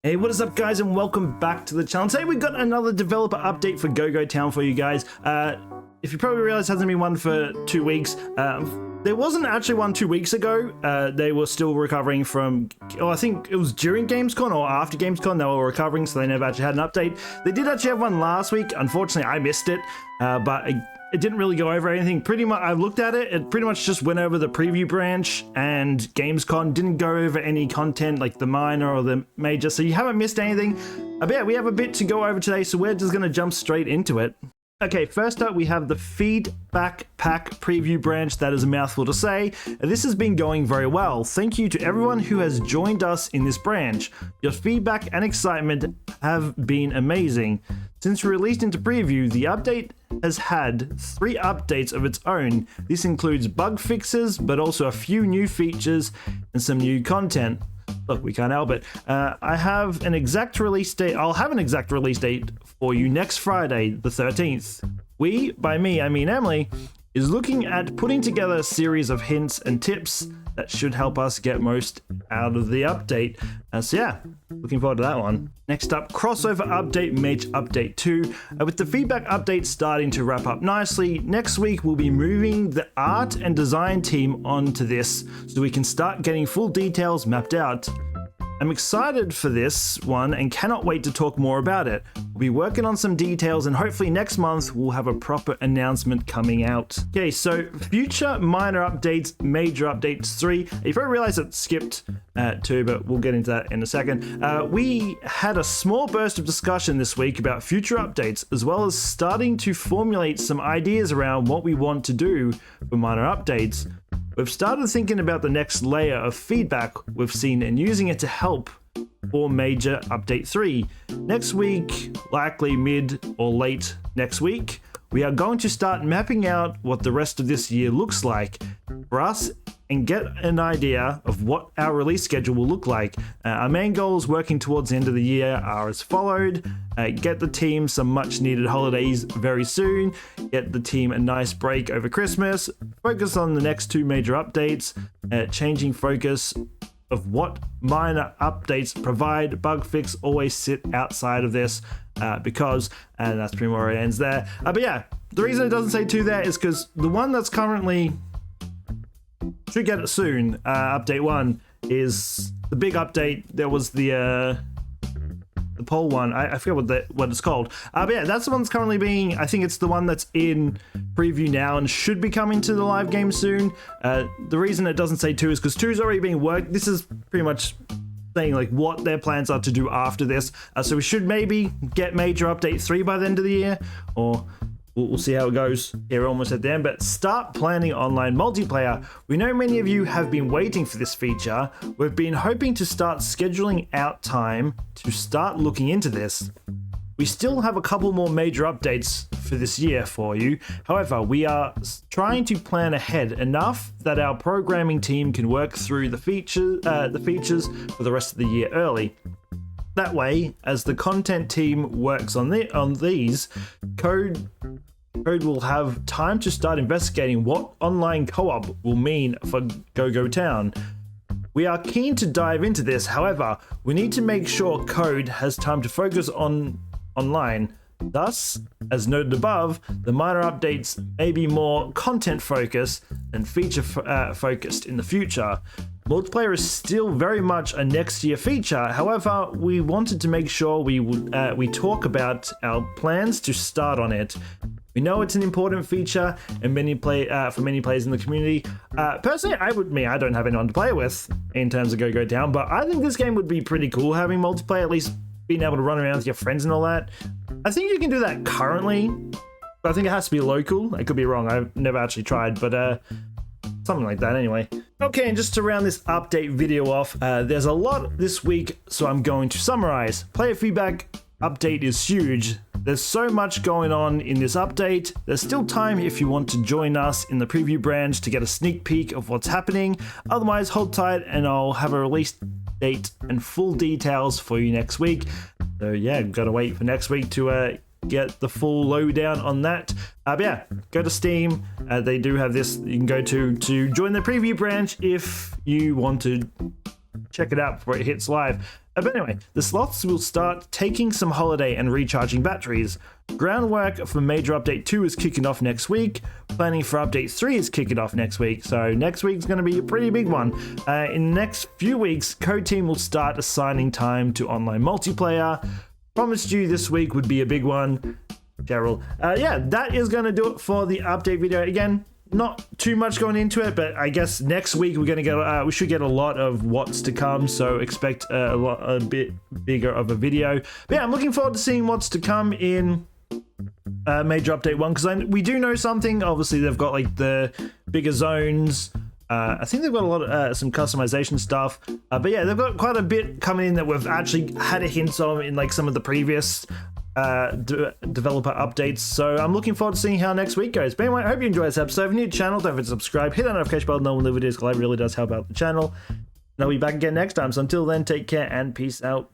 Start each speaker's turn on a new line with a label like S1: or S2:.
S1: Hey, what is up guys, and welcome back to the channel. Today we got another developer update for Go Town for you guys. If you probably realize, hasn't been one for 2 weeks. There wasn't actually one 2 weeks ago. They were still recovering from, I think it was during Gamescom or after Gamescom they were recovering, so they never actually had an update. They did actually have one last week. Unfortunately, I missed it, but it didn't really go over anything. Pretty much, I looked at it, it pretty much just went over the preview branch, and Gamescom didn't go over any content like the minor or the major, so you haven't missed anything. But yeah, we have a bit to go over today, so we're just going to jump straight into it. Okay, first up we have the feedback pack preview branch. That is a mouthful to say. This has been going very well. Thank you to everyone who has joined us in this branch. Your feedback and excitement have been amazing. Since released into preview, the update has had 3 updates of its own. This includes bug fixes, but also a few new features and some new content. Look, we can't help it. I have an exact release date. I'll have an exact release date for you next Friday, the 13th. We, by me, I mean Emily, is looking at putting together a series of hints and tips that should help us get most out of the update. So yeah, looking forward to that one. Next up, crossover update, Mage update 2. With the feedback update starting to wrap up nicely, next week we'll be moving the art and design team onto this so we can start getting full details mapped out. I'm excited for this one and cannot wait to talk more about it. We'll be working on some details and hopefully next month we'll have a proper announcement coming out. Okay, so future minor updates, major updates 3. You probably realize it skipped 2, but we'll get into that in a second. We had a small burst of discussion this week about future updates, as well as starting to formulate some ideas around what we want to do for minor updates. We've started thinking about the next layer of feedback we've seen and using it to help for major update 3. Next week, likely mid or late next week, we are going to start mapping out what the rest of this year looks like for us and get an idea of what our release schedule will look like. Our main goals working towards the end of the year are as followed. Get the team some much needed holidays very soon, get the team a nice break over Christmas, focus on the next 2 major updates, changing focus of what minor updates provide. Bug fix always sit outside of this because, and that's pretty much where it ends there. But yeah, the reason it doesn't say 2 there is because the one that's currently should get it soon, update 1, is the big update. There was the poll one. I forget what it's called. But yeah, that's the one that's currently being, I think it's the one that's in preview now and should be coming to the live game soon. The reason it doesn't say 2 is because 2 is already being worked. This is pretty much saying like what their plans are to do after this. So we should maybe get major update 3 by the end of the year, or we'll see how it goes. Here, almost at the end, but start planning online multiplayer. We know many of you have been waiting for this feature. We've been hoping to start scheduling out time to start looking into this. We still have a couple more major updates for this year for you. However, we are trying to plan ahead enough that our programming team can work through the features for the rest of the year early. That way, as the content team works on these, Code will have time to start investigating what online co-op will mean for Go Town. We are keen to dive into this, however, we need to make sure Code has time to focus on online. Thus, as noted above, the minor updates may be more content focused than feature focused in the future. Multiplayer is still very much a next year feature. However, we wanted to make sure we talk about our plans to start on it. We know it's an important feature and for many players in the community. Personally, I don't have anyone to play with in terms of Go Town, but I think this game would be pretty cool having multiplayer, at least being able to run around with your friends and all that. I think you can do that currently, but I think it has to be local. I could be wrong. I've never actually tried, but something like that anyway. Okay, and just to round this update video off, there's a lot this week, so I'm going to summarize. Player feedback update is huge. There's so much going on in this update. There's still time if you want to join us in the preview branch to get a sneak peek of what's happening. Otherwise, hold tight and I'll have a release date and full details for you next week. So yeah, gotta wait for next week to get the full lowdown on that. But yeah, go to Steam. They do have this. You can go to join the preview branch if you want to check it out before it hits live. But anyway, the sloths will start taking some holiday and recharging batteries. Groundwork for major update 2 is kicking off next week. Planning for update 3 is kicking off next week. So next week's going to be a pretty big one. In the next few weeks, Code Team will start assigning time to online multiplayer. Promised you this week would be a big one. Cheryl. Yeah, that is going to do it for the update video. Again, not too much going into it, but I guess next week we're going to get we should get a lot of what's to come, so expect a bit bigger of a video. But yeah, I'm looking forward to seeing what's to come in major update 1, because we do know something. Obviously they've got like the bigger zones. I think they've got a lot of some customization stuff, but yeah, they've got quite a bit coming in that we've actually had a hint of in like some of the previous developer updates. So I'm looking forward to seeing how next week goes. But anyway, I hope you enjoyed this episode. If you're new to the channel, don't forget to subscribe, hit that notification bell, know when the videos go live. It really does help out the channel. And I'll be back again next time. So until then, take care and peace out.